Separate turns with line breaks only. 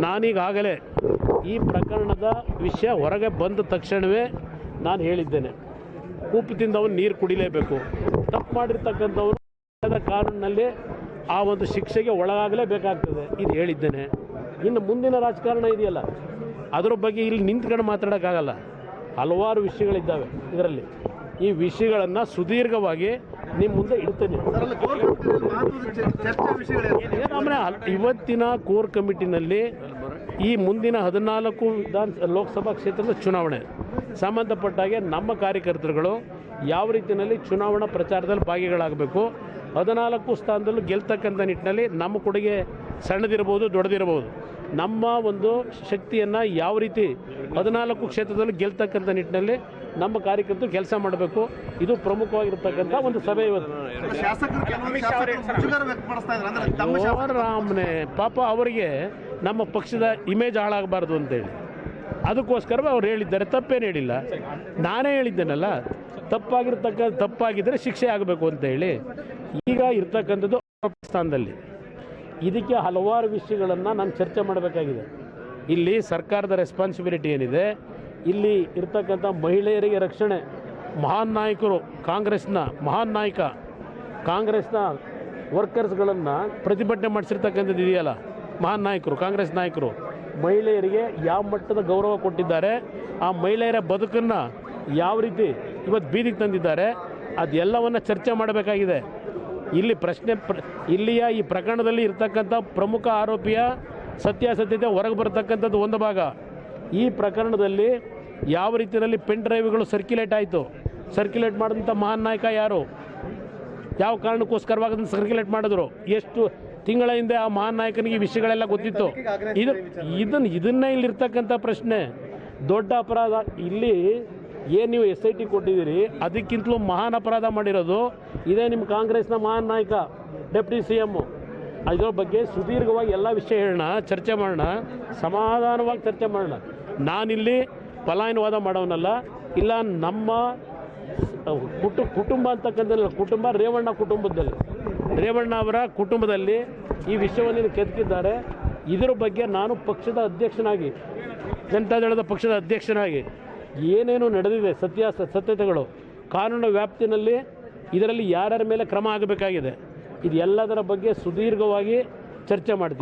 ನಾನೀಗಾಗಲೇ ಈ ಪ್ರಕರಣದ ವಿಷಯ ಹೊರಗೆ ಬಂದ ತಕ್ಷಣವೇ ನಾನು ಹೇಳಿದ್ದೇನೆ, ಉಪ್ಪು ತಿಂದವನು ನೀರು ಕುಡಿಲೇಬೇಕು. ತಪ್ಪು ಮಾಡಿರ್ತಕ್ಕಂಥವ್ರು ಕಾನೂನಿನಲ್ಲಿ ಆ ಒಂದು ಶಿಕ್ಷೆಗೆ ಒಳಗಾಗಲೇಬೇಕಾಗ್ತದೆ, ಇದು ಹೇಳಿದ್ದೇನೆ. ಇನ್ನು ಮುಂದಿನ ರಾಜಕಾರಣ ಇದೆಯಲ್ಲ, ಅದರ ಬಗ್ಗೆ ಇಲ್ಲಿ ನಿಂತ್ಕೊಂಡು ಮಾತಾಡೋಕ್ಕಾಗಲ್ಲ. ಹಲವಾರು ವಿಷಯಗಳಿದ್ದಾವೆ ಇದರಲ್ಲಿ. ಈ ವಿಷಯಗಳನ್ನು ಸುದೀರ್ಘವಾಗಿ ನಿಮ್ಮ ಮುಂದೆ ಇಡ್ತೇನೆ. ಇವತ್ತಿನ ಕೋರ್ ಕಮಿಟಿನಲ್ಲಿ ಈ ಮುಂದಿನ 14 ಲೋಕಸಭಾ ಕ್ಷೇತ್ರದ ಚುನಾವಣೆ ಸಂಬಂಧಪಟ್ಟಾಗೆ ನಮ್ಮ ಕಾರ್ಯಕರ್ತರುಗಳು ಯಾವ ರೀತಿಯಲ್ಲಿ ಚುನಾವಣಾ ಪ್ರಚಾರದಲ್ಲಿ ಭಾಗಿಗಳಾಗಬೇಕು, 14 ಸ್ಥಾನದಲ್ಲೂ ಗೆಲ್ತಕ್ಕಂಥ ನಿಟ್ಟಿನಲ್ಲಿ ನಮ್ಮ ಕೊಡುಗೆ ಸಣ್ಣದಿರ್ಬೋದು ದೊಡ್ಡದಿರ್ಬೋದು, ನಮ್ಮ ಒಂದು ಶಕ್ತಿಯನ್ನು ಯಾವ ರೀತಿ 14 ಕ್ಷೇತ್ರದಲ್ಲೂ ಗೆಲ್ತಕ್ಕಂಥ ನಿಟ್ಟಿನಲ್ಲಿ ನಮ್ಮ ಕಾರ್ಯಕರ್ತರು ಕೆಲಸ ಮಾಡಬೇಕು. ಇದು ಪ್ರಮುಖವಾಗಿರ್ತಕ್ಕಂಥ ಒಂದು ಸಭೆ ಇವತ್ತು. ರಾಮನೆ ಪಾಪ ಅವರಿಗೆ ನಮ್ಮ ಪಕ್ಷದ ಇಮೇಜ್ ಹಾಳಾಗಬಾರ್ದು ಅಂತೇಳಿ ಅದಕ್ಕೋಸ್ಕರ ಅವ್ರು ಹೇಳಿದ್ದಾರೆ, ತಪ್ಪೇನು ಹೇಳಿಲ್ಲ. ನಾನೇ ಹೇಳಿದ್ದೇನಲ್ಲ, ತಪ್ಪಾಗಿದ್ದರೆ ಶಿಕ್ಷೆ ಆಗಬೇಕು ಅಂತ ಹೇಳಿ. ಈಗ ಇರ್ತಕ್ಕಂಥದ್ದು ಸ್ಥಾನದಲ್ಲಿ ಇದಕ್ಕೆ ಹಲವಾರು ವಿಷಯಗಳನ್ನು ನಾನು ಚರ್ಚೆ ಮಾಡಬೇಕಾಗಿದೆ. ಇಲ್ಲಿ ಸರ್ಕಾರದ ರೆಸ್ಪಾನ್ಸಿಬಿಲಿಟಿ ಏನಿದೆ, ಇಲ್ಲಿ ಇರ್ತಕ್ಕಂಥ ಮಹಿಳೆಯರಿಗೆ ರಕ್ಷಣೆ, ಮಹಾನ್ ನಾಯಕರು, ಕಾಂಗ್ರೆಸ್ನ ಮಹಾನ್ ನಾಯಕ, ಕಾಂಗ್ರೆಸ್ನ ವರ್ಕರ್ಸ್ಗಳನ್ನು ಪ್ರತಿಭಟನೆ ಮಾಡಿಸಿರ್ತಕ್ಕಂಥದ್ದು ಇದೆಯಲ್ಲ, ಮಹಾನ್ ನಾಯಕರು, ಕಾಂಗ್ರೆಸ್ ನಾಯಕರು ಮಹಿಳೆಯರಿಗೆ ಯಾವ ಮಟ್ಟದ ಗೌರವ ಕೊಟ್ಟಿದ್ದಾರೆ, ಆ ಮಹಿಳೆಯರ ಬದುಕನ್ನು ಯಾವ ರೀತಿ ಇವತ್ತು ಬೀದಿಗೆ ತಂದಿದ್ದಾರೆ, ಅದೆಲ್ಲವನ್ನು ಚರ್ಚೆ ಮಾಡಬೇಕಾಗಿದೆ. ಇಲ್ಲಿ ಇಲ್ಲಿಯ ಈ ಪ್ರಕರಣದಲ್ಲಿ ಇರ್ತಕ್ಕಂಥ ಪ್ರಮುಖ ಆರೋಪಿಯ ಸತ್ಯಾಸತ್ಯತೆ ಹೊರಗೆ ಬರತಕ್ಕಂಥದ್ದು ಒಂದು ಭಾಗ. ಈ ಪ್ರಕರಣದಲ್ಲಿ ಯಾವ ರೀತಿಯಲ್ಲಿ ಪೆನ್ ಡ್ರೈವ್ಗಳು ಸರ್ಕ್ಯುಲೇಟ್ ಮಾಡಿದಂಥ ಮಹಾನ್ ನಾಯಕ ಯಾರು, ಯಾವ ಕಾರಣಕ್ಕೋಸ್ಕರವಾಗಿ ಅದನ್ನು ಸರ್ಕ್ಯುಲೇಟ್ ಮಾಡಿದ್ರು, ಎಷ್ಟು ತಿಂಗಳ ಹಿಂದೆ ಆ ಮಹಾನ್ ನಾಯಕನಿಗೆ ಈ ವಿಷಯಗಳೆಲ್ಲ ಗೊತ್ತಿತ್ತು. ಇದನ್ನೇ ಇಲ್ಲಿರ್ತಕ್ಕಂಥ ಪ್ರಶ್ನೆ. ದೊಡ್ಡ ಅಪರಾಧ ಇಲ್ಲಿ ಏನು ನೀವು SIT ಕೊಟ್ಟಿದ್ದೀರಿ, ಅದಕ್ಕಿಂತಲೂ ಮಹಾನ್ ಅಪರಾಧ ಮಾಡಿರೋದು ಇದೇ ನಿಮ್ಮ ಕಾಂಗ್ರೆಸ್ನ ಮಹಾನ್ ನಾಯಕ ಡೆಪ್ಟಿ CM. ಅದರ ಬಗ್ಗೆ ಸುದೀರ್ಘವಾಗಿ ಎಲ್ಲ ವಿಷಯ ಹೇಳೋಣ, ಚರ್ಚೆ ಮಾಡೋಣ, ಸಮಾಧಾನವಾಗಿ ಚರ್ಚೆ ಮಾಡೋಣ. ನಾನಿಲ್ಲಿ ಪಲಾಯನವಾದ ಮಾಡೋನಲ್ಲ, ಇಲ್ಲ ನಮ್ಮ ಕುಟುಂಬ ಅಂತಕ್ಕಂಥದ್ದು ಕುಟುಂಬ ರೇವಣ್ಣ ಅವರ ಕುಟುಂಬದಲ್ಲಿ ಈ ವಿಷಯವನ್ನು ಕೆದಕಿದ್ದಾರೆ. ಇದರ ಬಗ್ಗೆ ನಾನು ಪಕ್ಷದ ಅಧ್ಯಕ್ಷನಾಗಿ, ಜನತಾದಳದ ಪಕ್ಷದ ಅಧ್ಯಕ್ಷನಾಗಿ ಏನೇನು ನಡೆದಿದೆ ಸತ್ಯತೆಗಳು ಕಾನೂನು ವ್ಯಾಪ್ತಿನಲ್ಲಿ ಇದರಲ್ಲಿ ಯಾರ್ಯಾರ ಮೇಲೆ ಕ್ರಮ ಆಗಬೇಕಾಗಿದೆ, ಇದು ಎಲ್ಲದರ ಬಗ್ಗೆ ಸುದೀರ್ಘವಾಗಿ ಚರ್ಚೆ ಮಾಡ್ತೀವಿ.